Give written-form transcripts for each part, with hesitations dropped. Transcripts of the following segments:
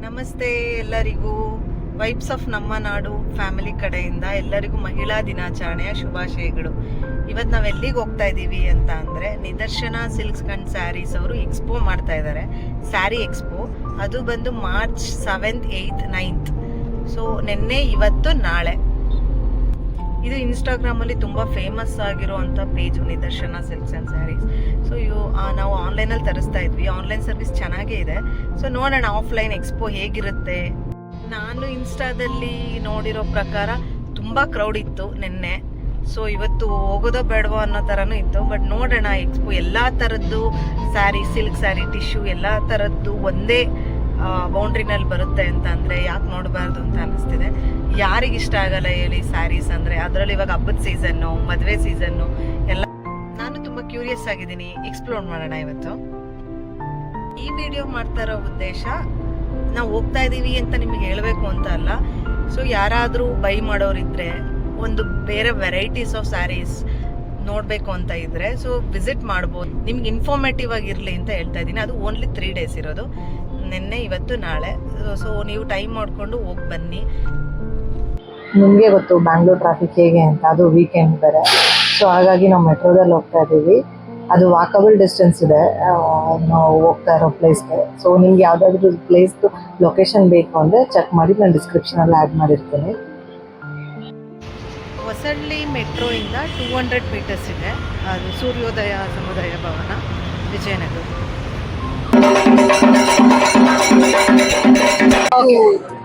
ನಮಸ್ತೆ ಎಲ್ಲರಿಗೂ. Vibes of ನಮ್ಮ ನಾಡು ಫ್ಯಾಮಿಲಿ ಕಡೆಯಿಂದ ಎಲ್ಲರಿಗೂ ಮಹಿಳಾ ದಿನಾಚರಣೆಯ ಶುಭಾಶಯಗಳು. ಇವತ್ತು ನಾವು ಎಲ್ಲಿಗೆ ಹೋಗ್ತಾ ಇದ್ದೀವಿ ಅಂತ ಅಂದರೆ ನಿದರ್ಶನ ಸಿಲ್ಕ್ಸ್ ಅಂಡ್ ಸ್ಯಾರೀಸ್ ಅವರು ಎಕ್ಸ್ಪೋ ಮಾಡ್ತಾ ಇದ್ದಾರೆ, ಸ್ಯಾರಿ ಎಕ್ಸ್ಪೋ. ಅದು ಬಂದು March 7th, 8th, 9th. So ನಿನ್ನೆ, ಇವತ್ತು, ನಾಳೆ. ಇದು ಇನ್ಸ್ಟಾಗ್ರಾಮಲ್ಲಿ ತುಂಬ ಫೇಮಸ್ ಆಗಿರುವಂಥ ಪೇಜು ನಿದರ್ಶನ ಸಿಲ್ಕ್ಸ್ ಆ್ಯಂಡ್ ಸ್ಯಾರೀಸ್. ಸೊ ನಾವು ಆನ್ಲೈನಲ್ಲಿ ತರಿಸ್ತಾ ಇದ್ವಿ. ಆನ್ಲೈನ್ ಸರ್ವಿಸ್ ಚೆನ್ನಾಗೇ ಇದೆ. ಸೊ ನೋಡೋಣ ಆಫ್ಲೈನ್ ಎಕ್ಸ್ಪೋ ಹೇಗಿರುತ್ತೆ. ನಾನು ಇನ್ಸ್ಟಾದಲ್ಲಿ ನೋಡಿರೋ ಪ್ರಕಾರ ತುಂಬ ಕ್ರೌಡ್ ಇತ್ತು ನಿನ್ನೆ. ಸೊ ಇವತ್ತು ಹೋಗೋದೋ ಬೇಡವೋ ಅನ್ನೋ ಥರನೂ ಇತ್ತು. ಬಟ್ ನೋಡೋಣ ಎಕ್ಸ್ಪೋ ಎಲ್ಲ ಥರದ್ದು ಸ್ಯಾರಿ, ಸಿಲ್ಕ್ ಸ್ಯಾರಿ, ಟಿಶ್ಯೂ ಎಲ್ಲ ಥರದ್ದು ಒಂದೇ ಬೌಂಡ್ರಿನಲ್ಲಿ ಬರುತ್ತೆ ಅಂತ ಅಂದರೆ ಯಾಕೆ ನೋಡಬಾರ್ದು ಅಂತ ಅನ್ನಿಸ್ತಿದೆ. ಯಾರಿಗಿಷ್ಟ ಆಗಲ್ಲ ಹೇಳಿ ಸ್ಯಾರೀಸ್ ಅಂದರೆ? ಅದರಲ್ಲಿ ಇವಾಗ ಹಬ್ಬದ ಸೀಸನ್ನು, ಮದುವೆ ಸೀಸನ್ನು ಎಲ್ಲ. ನಾನು ತುಂಬ ಕ್ಯೂರಿಯಸ್ ಆಗಿದ್ದೀನಿ, ಎಕ್ಸ್ಪ್ಲೋರ್ ಮಾಡೋಣ ಇವತ್ತು. ಈ ವಿಡಿಯೋ ಮಾಡ್ತಾ ಇರೋ ಉದ್ದೇಶ ನಾವು ಹೋಗ್ತಾ ಇದ್ದೀವಿ ಅಂತ ನಿಮಗೆ ಹೇಳಬೇಕು ಅಂತ ಅಲ್ಲ. ಸೊ ಯಾರಾದರೂ ಬೈ ಮಾಡೋರಿದ್ರೆ, ಒಂದು ಬೇರೆ ವೆರೈಟೀಸ್ ಆಫ್ ಸ್ಯಾರೀಸ್ ನೋಡಬೇಕು ಅಂತ ಇದ್ದರೆ ಸೊ ವಿಸಿಟ್ ಮಾಡ್ಬೋದು. ನಿಮ್ಗೆ ಇನ್ಫಾರ್ಮೇಟಿವ್ ಆಗಿರಲಿ ಅಂತ ಹೇಳ್ತಾ ಇದ್ದೀನಿ. ಅದು ಓನ್ಲಿ 3 days ಇರೋದು, ನಿನ್ನೆ, ಇವತ್ತು, ನಾಳೆ. ಸೊ ನೀವು ಟೈಮ್ ಮಾಡಿಕೊಂಡು ಹೋಗಿ ಬನ್ನಿ. ನಿಮಗೆ ಗೊತ್ತು ಬ್ಯಾಂಗ್ಳೂರ್ ಟ್ರಾಫಿಕ್ ಹೇಗೆ ಅಂತ, ಅದು ವೀಕೆಂಡ್ ಬೇರೆ. ಸೊ ಹಾಗಾಗಿ ನಾವು ಮೆಟ್ರೋದಲ್ಲಿ ಹೋಗ್ತಾ ಇದ್ದೀವಿ. ಅದು ವಾಕಬಲ್ ಡಿಸ್ಟೆನ್ಸ್ ಇದೆ ನಾವು ಹೋಗ್ತಾ ಇರೋ ಪ್ಲೇಸ್ಗೆ. ಸೊ ನಿಮ್ಗೆ ಯಾವುದಾದ್ರೂ ಪ್ಲೇಸ್ದು ಲೊಕೇಶನ್ ಬೇಕು ಅಂದರೆ ಚೆಕ್ ಮಾಡಿ, ನಾನು ಡಿಸ್ಕ್ರಿಪ್ಷನಲ್ಲಿ ಆ್ಯಡ್ ಮಾಡಿರ್ತೀನಿ. ಹೊಸಳ್ಳಿ ಮೆಟ್ರೋಯಿಂದ 200 meters ಇದೆ. ಅದು ಸೂರ್ಯೋದಯ ಸಮುದಾಯ ಭವನ, Vijayanagara.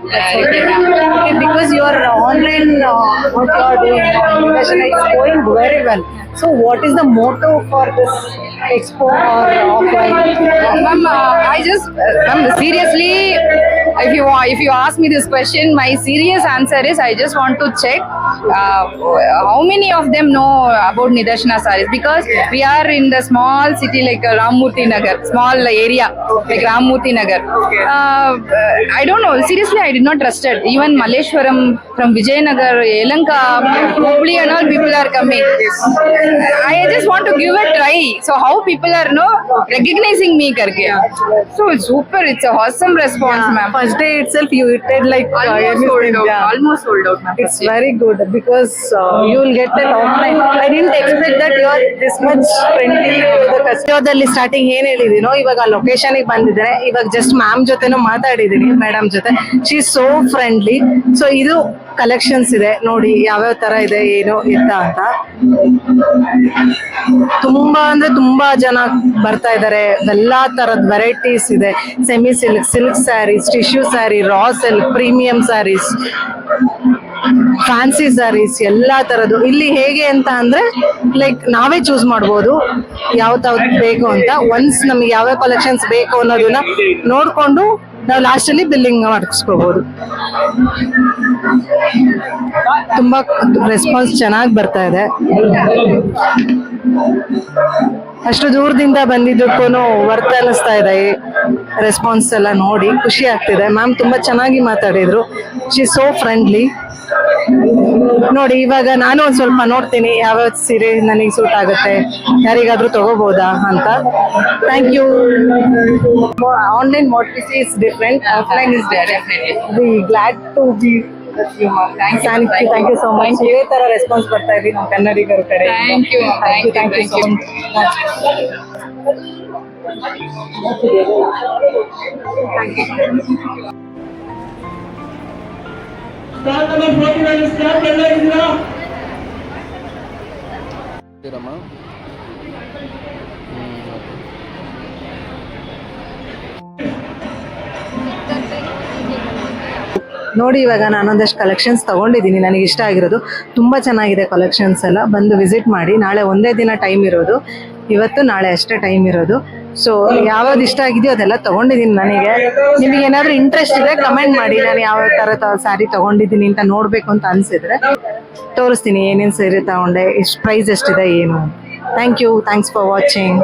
Okay, because your online what you are doing education is going very well. So what is the motto for this expo or offline? Ma'am, seriously, if you ask me this question, my serious answer is I just want to check how many of them know about Nidarshana sarees, because we are in the small city like Rammurthy Nagar, small area like Rammurthy Nagar. I don't know, seriously I did not trust it. Even Malleshwaram, from Vijayanagar, Yelanka, Hubli and all people are coming. I just want to give a try. So how people are recognizing me karke. So super, it's a awesome response, ma'am. First day itself you did like Almost sold out, ma'am. It's very good because you will get that offline. I didn't expect that you are this much friendly with the customer. Starting ಏನ್ ಹೇಳಿದೀನೋ ಇವಾಗ location ಗೆ ಬಂದಿದ್ದೇನೆ. ಇವಾಗ just ma'am ಜೊತೆನೂ ಮಾತಾಡಿದೀನಿ, madam ಜೊತೆ. She is so friendly. So ಇದು collections ಇದೆ ನೋಡಿ, ಯಾವ್ಯಾವ ತರ ಇದೆ ಏನು ಇತ್ತ ಅಂತ. ತುಂಬಾ ಅಂದ್ರೆ ತುಂಬಾ ಜನ ಬರ್ತಾ ಇದಾರೆ. ಎಲ್ಲಾ ತರದ ವೆರೈಟೀಸ್ ಇದೆ. Semi silk, silk saris, tissue sari, raw silk, premium saris, fancy saris, ಎಲ್ಲಾ ತರದ್ದು. ಇಲ್ಲಿ ಹೇಗೆ ಅಂತ ಅಂದ್ರೆ ಲೈಕ್ ನಾವೇ ಚೂಸ್ ಮಾಡ್ಬೋದು ಯಾವ ಬೇಕು ಅಂತ. ಒನ್ಸ್ ನಮ್ಗೆ ಯಾವ ಕಲೆಕ್ಷನ್ಸ್ ಬೇಕು ಅನ್ನೋದನ್ನ ನೋಡ್ಕೊಂಡು ನಾವು ಲಾಸ್ಟ್ ಅಲ್ಲಿ ಬಿಲ್ಲಿಂಗ್ ಮಾಡಿಸ್ಕೋಬಹುದು. ತುಂಬಾ ರೆಸ್ಪಾನ್ಸ್ ಚೆನ್ನಾಗಿ ಬರ್ತಾ ಇದೆ. ಅಷ್ಟು ದೂರದಿಂದ ಬಂದಿದ್ದಕ್ಕೂ ವರ್ತ್ ಅನ್ನಿಸ್ತಾ ಇದೆ. ರೆಸ್ಪಾನ್ಸ್ ಎಲ್ಲ ನೋಡಿ ಖುಷಿ ಆಗ್ತಿದೆ. ಮ್ಯಾಮ್ ತುಂಬಾ ಚೆನ್ನಾಗಿ ಮಾತಾಡಿದ್ರು. She so friendly. ನೋಡಿ ಇವಾಗ ನಾನು ಒಂದ್ ಸ್ವಲ್ಪ ನೋಡ್ತೀನಿ ಯಾವ್ಯಾವ ಸೀರೆ ನನಗೆ ಸೂಟ್ ಆಗುತ್ತೆ, ಯಾರಿಗಾದ್ರೂ ತಗೋಬಹುದಾ ಅಂತ. Thank you. Online what we see is different, offline is definitely. We glad to be with you, ma'am. Thank you so much. ಇದೇ ತರ ರೆಸ್ಪಾನ್ಸ್ ಬರ್ತಾ ಇದೆ ನಮ್ಮ ಕನ್ನಡಿಗರ ಕಡೆ. Thank you, ma'am. Thank you so much. Start number 49 start ಎಲ್ಲಾಗಿದ್ದೀರಾ? ನೋಡಿ ಇವಾಗ ನಾನೊಂದಷ್ಟು ಕಲೆಕ್ಷನ್ಸ್ ತಗೊಂಡಿದ್ದೀನಿ, ನನಗೆ ಇಷ್ಟ ಆಗಿರೋದು. ತುಂಬ ಚೆನ್ನಾಗಿದೆ ಕಲೆಕ್ಷನ್ಸ್ ಎಲ್ಲ. ಬಂದು ವಿಸಿಟ್ ಮಾಡಿ. ನಾಳೆ ಒಂದೇ ದಿನ ಟೈಮ್ ಇರೋದು, ಇವತ್ತು ನಾಳೆ ಅಷ್ಟೇ ಟೈಮ್ ಇರೋದು. ಸೊ ಯಾವ್ದು ಇಷ್ಟ ಆಗಿದೆಯೋ ಅದೆಲ್ಲ ತಗೊಂಡಿದ್ದೀನಿ. ನನಗೆ ನಿಮಗೆ ಏನಾದರೂ ಇಂಟ್ರೆಸ್ಟ್ ಇದೆ ಕಮೆಂಟ್ ಮಾಡಿ. ನಾನು ಯಾವ ಥರ ಸ್ಯಾರಿ ತಗೊಂಡಿದ್ದೀನಿ ಅಂತ ನೋಡಬೇಕು ಅಂತ ಅನಿಸಿದ್ರೆ ತೋರಿಸ್ತೀನಿ ಏನೇನು ಸೀರೆ ತಗೊಂಡೆ, ಎಷ್ಟು ಪ್ರೈಸ್ ಎಷ್ಟಿದೆ ಏನು. Thank you. Thanks for watching.